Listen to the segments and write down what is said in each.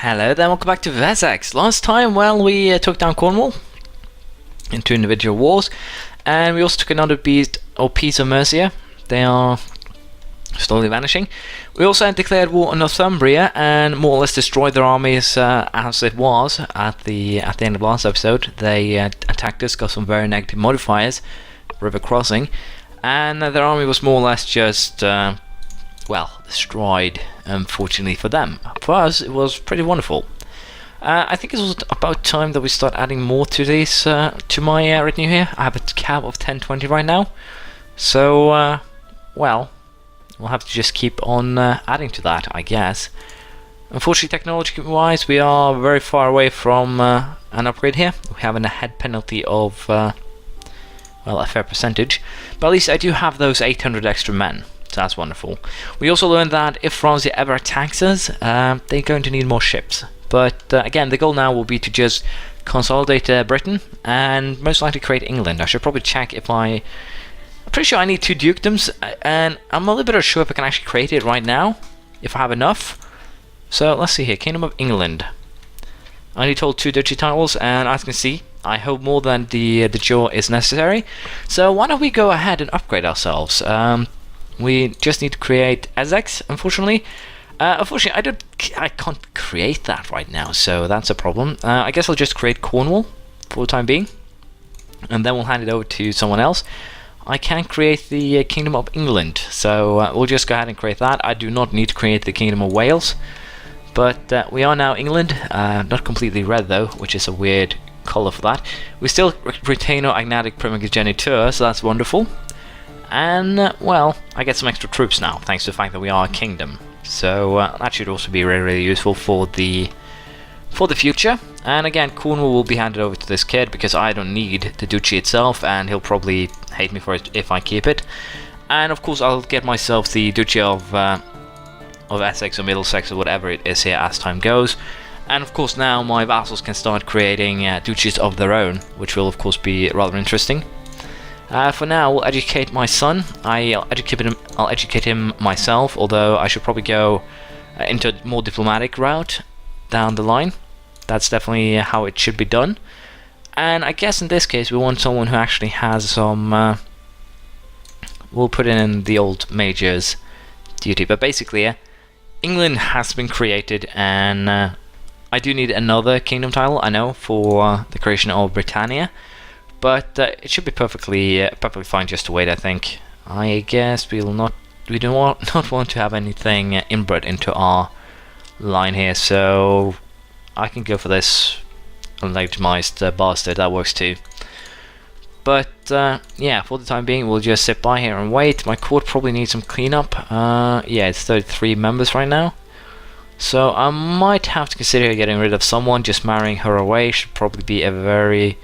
Hello there, welcome back to Wessex. Last time, well, we took down Cornwall in 2 individual wars, and we also took another piece of Mercia. They are slowly vanishing. We also had declared war on Northumbria and more or less destroyed their armies as it was at the end of last episode. They attacked us, got some very negative modifiers, river crossing, and their army was more or less just well, destroyed, unfortunately for them. For us, it was pretty wonderful. I think it was about time that we start adding more to these, to my retinue here. I have a cap of 1020 right now, so, well, we'll have to just keep on adding to that, I guess. Unfortunately, technology-wise, we are very far away from an upgrade here. We have a head penalty of, well, a fair percentage, but at least I do have those 800 extra men. So that's wonderful. We also learned that if France ever attacks us, they're going to need more ships. But again, the goal now will be to just consolidate Britain and most likely create England. I should probably check if I'm pretty sure I need 2 dukedoms, and I'm a little bit unsure if I can actually create it right now, if I have enough. So let's see here, Kingdom of England. I only told 2 duchy titles, and as you can see, I hope more than the jaw is necessary. So why don't we go ahead and upgrade ourselves? We just need to create Essex, unfortunately. Unfortunately, I can't create that right now, so that's a problem. I guess I'll just create Cornwall for the time being, and then we'll hand it over to someone else. I can create the Kingdom of England, so we'll just go ahead and create that. I do not need to create the Kingdom of Wales, but we are now England. Not completely red though, which is a weird color for that. We still retain our agnatic primogeniture, so that's wonderful. And, well, I get some extra troops now, thanks to the fact that we are a kingdom. So that should also be really, really useful for the future. And again, Cornwall will be handed over to this kid because I don't need the duchy itself, and he'll probably hate me for it if I keep it. And of course, I'll get myself the duchy of Essex or Middlesex or whatever it is here as time goes. And of course, now my vassals can start creating duchies of their own, which will of course be rather interesting. For now, we'll educate my son. I'll educate him myself, although I should probably go into a more diplomatic route down the line. That's definitely how it should be done. And I guess in this case, we want someone who actually has some... we'll put in the old major's duty. But basically, England has been created, and I do need another kingdom title, I know, for the creation of Britannia. But it should be perfectly fine just to wait, I think. I guess we do not want to have anything inbred into our line here, so I can go for this legitimized bastard, that works too. But yeah, for the time being, we'll just sit by here and wait. My court probably needs some cleanup. Yeah, it's 33 members right now. So I might have to consider getting rid of someone. Just marrying her away should probably be a very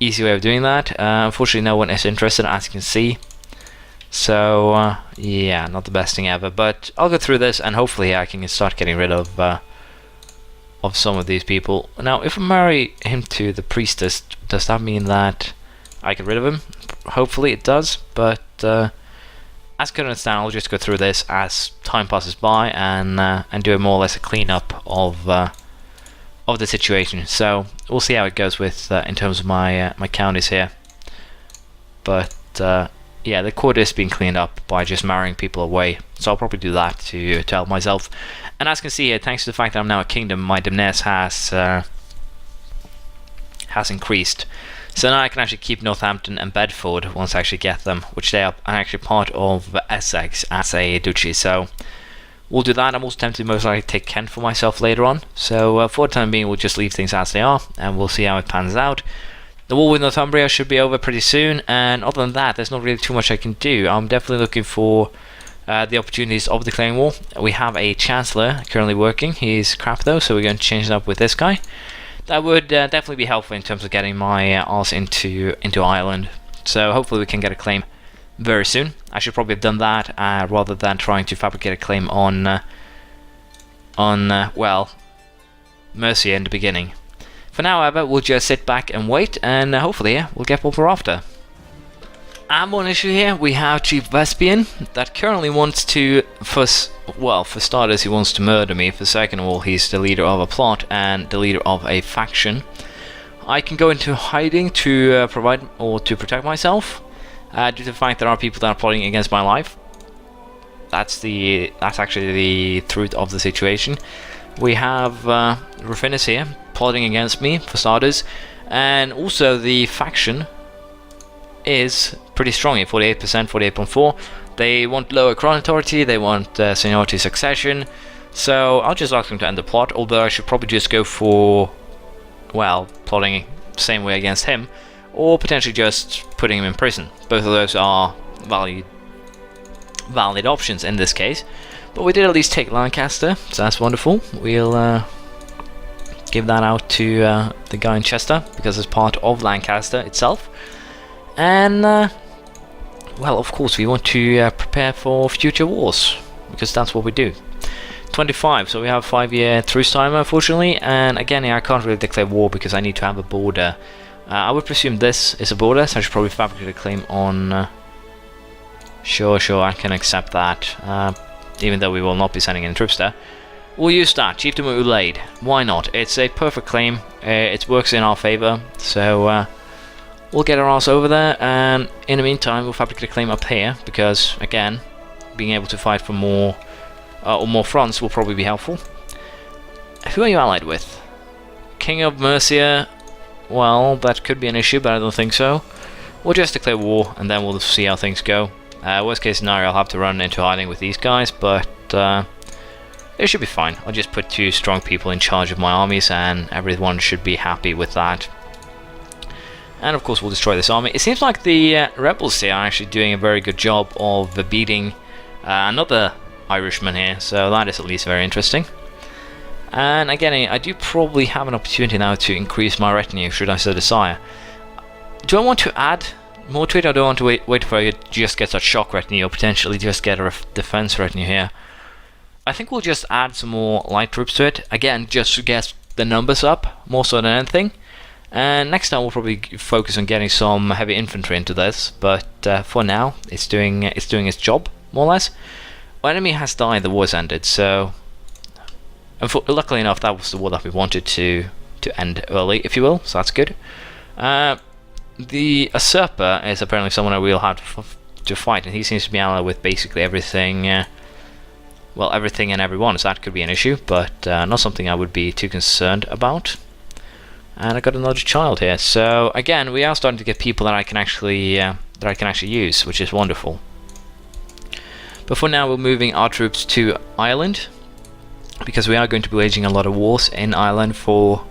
easy way of doing that. Unfortunately, no one is interested, as you can see. So yeah, not the best thing ever. But I'll go through this, and hopefully I can start getting rid of some of these people. Now, if I marry him to the priestess, does that mean that I get rid of him? Hopefully it does. But as I can understand, I'll just go through this as time passes by and do more or less a cleanup of the situation. So we'll see how it goes with in terms of my my counties here. But yeah, the court is being cleaned up by just marrying people away, so I'll probably do that to help myself. And as you can see here, thanks to the fact that I'm now a kingdom, my demesne has increased. So now I can actually keep Northampton and Bedford once I actually get them, which they are actually part of Essex as a duchy. So we'll do that. I'm also tempted to most likely take Kent for myself later on. So for the time being, we'll just leave things as they are, and we'll see how it pans out. The war with Northumbria should be over pretty soon, and other than that, there's not really too much I can do. I'm definitely looking for the opportunities of declaring war. We have a Chancellor currently working. He's crap though, so we're going to change it up with this guy. That would definitely be helpful in terms of getting my arse into Ireland. So hopefully we can get a claim very soon. I should probably have done that rather than trying to fabricate a claim on well, Mercia in the beginning. For now, however, we'll just sit back and wait, and hopefully we'll get what we're after. And one issue here, we have Chief Vespian that currently wants to, for starters, he wants to murder me. For second of all, he's the leader of a plot and the leader of a faction. I can go into hiding to provide or to protect myself, due to the fact there are people that are plotting against my life. That's actually the truth of the situation. We have Rufinus here plotting against me, for starters, and also the faction is pretty strong here, 48%, 48.4. They want lower crown authority, they want seniority succession, so I'll just ask them to end the plot, although I should probably just go for, well, plotting the same way against him, or potentially just putting him in prison. Both of those are valid options in this case, but we did at least take Lancaster, so that's wonderful. We'll give that out to the guy in Chester, because it's part of Lancaster itself. And, well, of course, we want to prepare for future wars, because that's what we do. 25, so we have a 5-year truce time, unfortunately, and again, I can't really declare war because I need to have a border. I would presume this is a border, so I should probably fabricate a claim on... Sure, I can accept that, even though we will not be sending any troops there. We'll use that, Chieftain Ulaid. Why not? It's a perfect claim, it works in our favour, so... we'll get our ass over there, and in the meantime we'll fabricate a claim up here, because again, being able to fight for more or more fronts will probably be helpful. Who are you allied with? King of Mercia. Well, that could be an issue, but I don't think so. We'll just declare war, and then we'll see how things go. Worst case scenario, I'll have to run into hiding with these guys, but it should be fine. I'll just put 2 strong people in charge of my armies, and everyone should be happy with that. And of course we'll destroy this army. It seems like the rebels here are actually doing a very good job of beating another Irishman here, so that is at least very interesting. And again, I do probably have an opportunity now to increase my retinue, should I so desire. Do I want to add more to it, or do I want to wait for it to just get that shock retinue, or potentially just get a defense retinue here? I think we'll just add some more light troops to it, again, just to get the numbers up, more so than anything. And next time we'll probably focus on getting some heavy infantry into this, but for now it's doing its job, more or less. Our enemy has died, the war's ended, so luckily enough that was the war that we wanted to end early, if you will, so that's good. The usurper is apparently someone I will have to fight, and he seems to be allied with basically everything, well, everything and everyone, so that could be an issue, but not something I would be too concerned about. And I got another child here, so again we are starting to get people that I can actually use, which is wonderful. But for now we're moving our troops to Ireland, because we are going to be waging a lot of wars in Ireland for,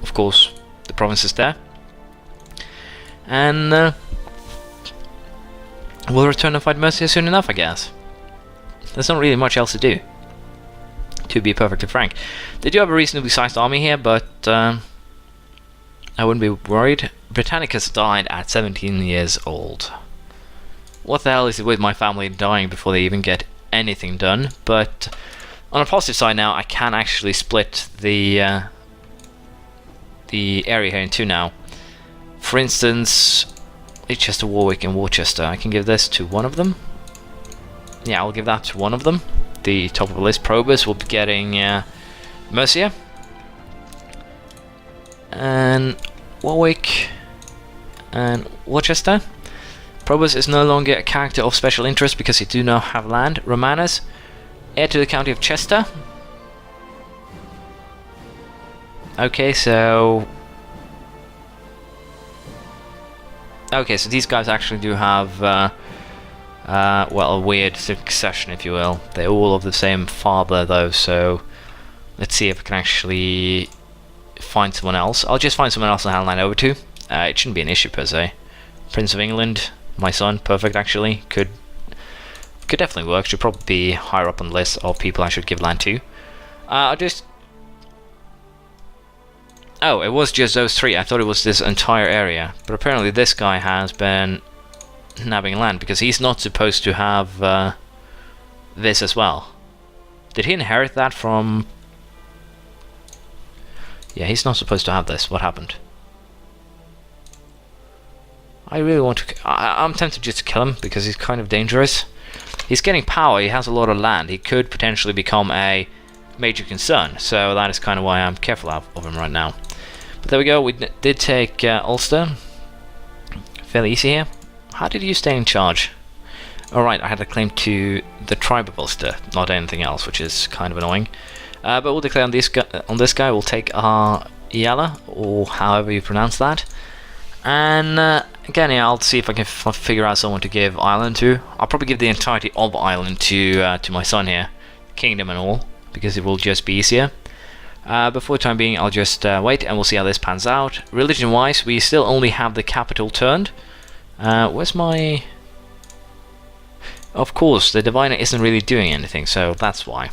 of course, the provinces there. And we'll return and fight Mercia soon enough, I guess. There's not really much else to do, to be perfectly frank. They do have a reasonably sized army here, but I wouldn't be worried. Britannicus died at 17 years old. What the hell is it with my family dying before they even get anything done? But on a positive side now, I can actually split the area here in 2 now. For instance, Leicester, Warwick and Worcester. I can give this to one of them. Yeah, I'll give that to one of them. The top of the list, Probus, will be getting Mercia. And Warwick and Worcester. Probus is no longer a character of special interest because he do now have land. Romanus, heir to the county of Chester. Okay, so these guys actually do have well, a weird succession, if you will. They're all of the same father though, so let's see if I can actually find someone else. I'll just find someone else to hand line over to. It shouldn't be an issue per se. Prince of England, my son, perfect actually. Could definitely work. Should probably be higher up on the list of people I should give land to. I'll just... Oh, it was just those 3. I thought it was this entire area. But apparently this guy has been nabbing land because he's not supposed to have this as well. Did he inherit that from... Yeah, he's not supposed to have this. What happened? I really want to... I'm tempted just to kill him because he's kind of dangerous. He's getting power, he has a lot of land. He could potentially become a major concern. So that is kind of why I'm careful of him right now. But there we go, we did take Ulster. Fairly easy here. How did you stay in charge? Alright, I had a claim to the tribe of Ulster, not anything else, which is kind of annoying. But we'll declare on this guy, we'll take our Iala, or however you pronounce that. And again, yeah, I'll see if I can figure out someone to give Ireland to. I'll probably give the entirety of Ireland to my son here, kingdom and all, because it will just be easier. But for the time being, I'll just wait and we'll see how this pans out. Religion-wise, we still only have the capital turned. Where's my... Of course, the Diviner isn't really doing anything, so that's why.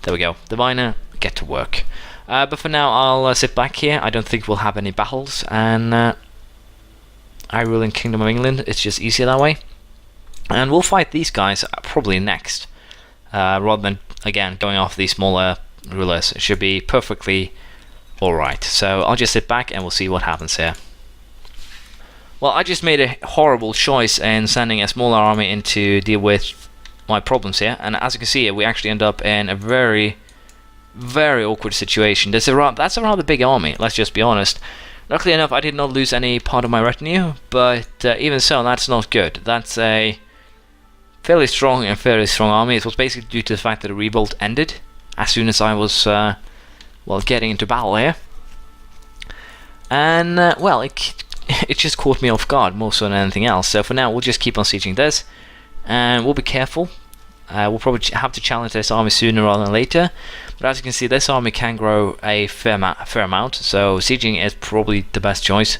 There we go. Diviner, get to work. But for now, I'll sit back here. I don't think we'll have any battles, and I rule in Kingdom of England. It's just easier that way. And we'll fight these guys probably next, rather than, again, going off these smaller rulers. It should be perfectly alright. So I'll just sit back and we'll see what happens here. Well, I just made a horrible choice in sending a smaller army in to deal with my problems here, and as you can see, we actually end up in a very, very awkward situation. That's a rather big army, let's just be honest. Luckily enough, I did not lose any part of my retinue, but even so, that's not good. That's a fairly strong army. It was basically due to the fact that the revolt ended as soon as I was, well, getting into battle here. And, well, it just caught me off guard more so than anything else. So for now, we'll just keep on sieging this, and we'll be careful. We'll probably have to challenge this army sooner rather than later. But as you can see, this army can grow a fair amount, so sieging is probably the best choice.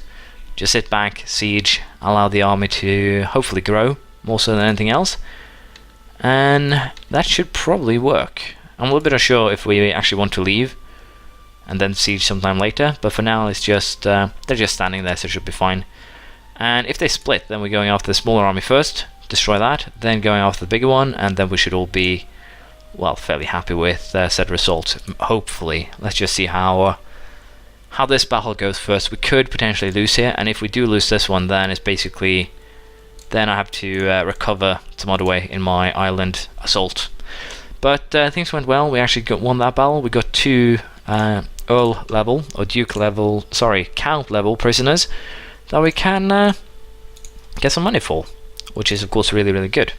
Just sit back, siege, allow the army to hopefully grow more so than anything else, and that should probably work. I'm a little bit unsure if we actually want to leave and then siege sometime later, but for now it's just they're just standing there, so it should be fine. And if they split, then we're going after the smaller army first, destroy that, then going after the bigger one, and then we should all be, well, fairly happy with said result. Hopefully. Let's just see how this battle goes first. We could potentially lose here, and if we do lose this one, then it's basically, then I have to recover some other way in my island assault. But things went well. We actually won that battle. We got 2 Earl level, or Duke level, sorry, Count level prisoners that we can get some money for, which is of course really, really good.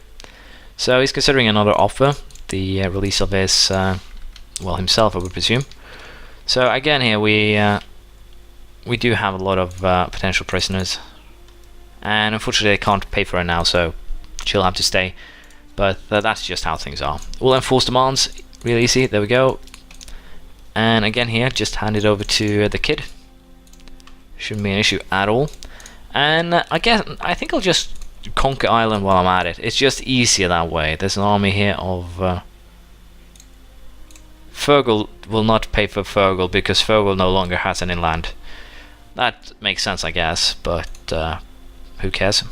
So he's considering another offer, the release of his, well, himself, I would presume. So again here we do have a lot of potential prisoners, and unfortunately they can't pay for it now, so she'll have to stay. But that's just how things are. We'll enforce demands, really easy, there we go. And again here, just hand it over to the kid. Shouldn't be an issue at all. And I think I'll just conquer Ireland while I'm at it. It's just easier that way. There's an army here of... Fergal will not pay for Fergal because Fergal no longer has any land. That makes sense, I guess, but who cares?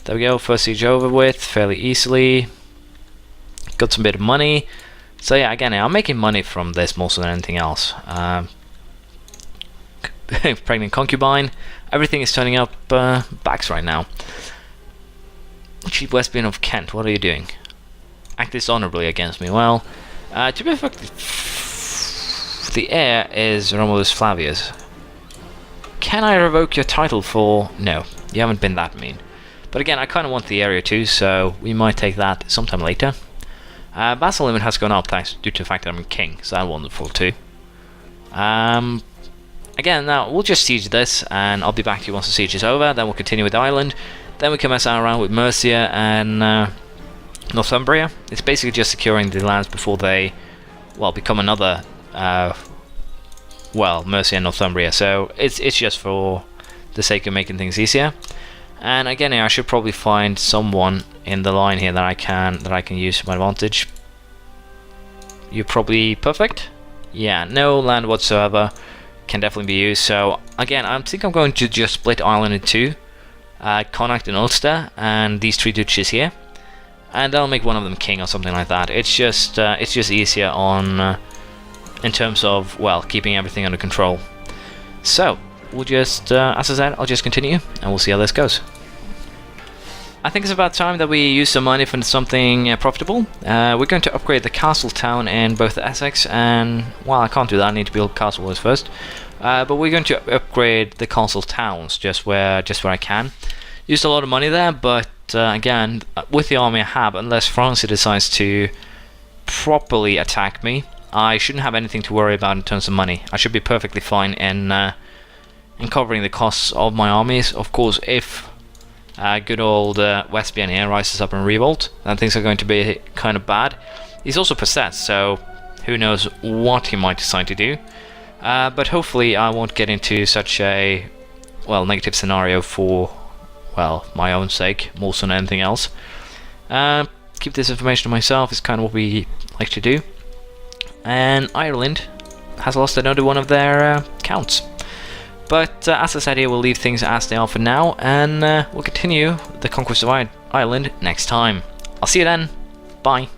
There we go, first siege over with, fairly easily. Got some bit of money. So yeah, again, I'm making money from this more so than anything else. Pregnant concubine. Everything is turning up backs right now. Chief Westbin of Kent, what are you doing? Act dishonorably against me. Well, to be fair, the heir is Romulus Flavius. Can I revoke your title for... No, you haven't been that mean. But again, I kind of want the area too, so we might take that sometime later. Vassal limit has gone up thanks due to the fact that I'm king, so that's wonderful too. Again, now we'll just siege this, and I'll be back to you once the siege is over. Then we'll continue with Ireland. Then we can mess around with Mercia and Northumbria. It's basically just securing the lands before they, well, become another, well, Mercia and Northumbria. So it's just for the sake of making things easier. And again, I should probably find someone in the line here that I can use to my advantage. You're probably perfect. Yeah, no land whatsoever can definitely be used. So again, I think I'm going to just split Ireland in two, Connacht and Ulster, and these 3 duchies here, and I'll make one of them king or something like that. It's just easier on in terms of, well, keeping everything under control. So we'll just, as I said, I'll just continue and we'll see how this goes. I think it's about time that we use some money for something profitable. We're going to upgrade the castle town in both Essex and... well, I can't do that, I need to build castle walls first. But we're going to upgrade the castle towns just where I can. Used a lot of money there, but again, with the army I have, unless France decides to properly attack me, I shouldn't have anything to worry about in terms of money. I should be perfectly fine in covering the costs of my armies. Of course, if good old West Britannia rises up in revolt, then things are going to be kind of bad. He's also possessed, so who knows what he might decide to do. But hopefully I won't get into such a, well, negative scenario for, well, my own sake, more so than anything else. Keep this information to myself is kind of what we like to do. And Ireland has lost another one of their counts. But as I said here, we'll leave things as they are for now, and we'll continue the Conquest of Ireland next time. I'll see you then. Bye.